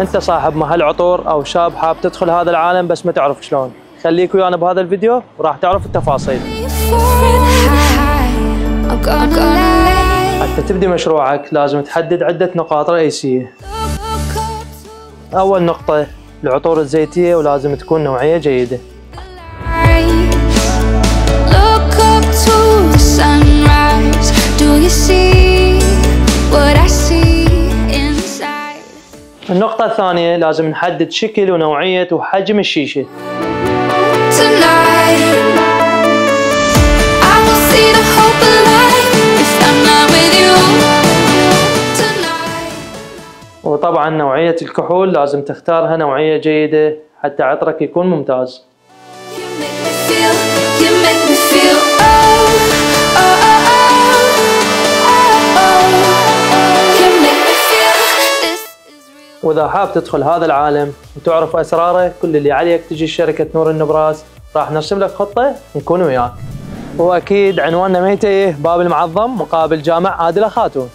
انت صاحب محل عطور او شاب حاب تدخل هذا العالم بس ما تعرف شلون، خليك ويانا بهذا الفيديو وراح تعرف التفاصيل. حتى تبدي مشروعك لازم تحدد عدة نقاط رئيسية. اول نقطة العطور الزيتية، ولازم تكون نوعية جيدة. النقطة الثانية لازم نحدد شكل ونوعية وحجم الشيشة. وطبعا نوعية الكحول لازم تختارها نوعية جيدة حتى عطرك يكون ممتاز. وإذا حاب تدخل هذا العالم وتعرف أسراره، كل اللي عليك تجي شركة نور النبراس، راح نرسم لك خطة نكون وياك. وأكيد عنواننا ما يتيه، باب المعظم مقابل جامع عادلة خاتون.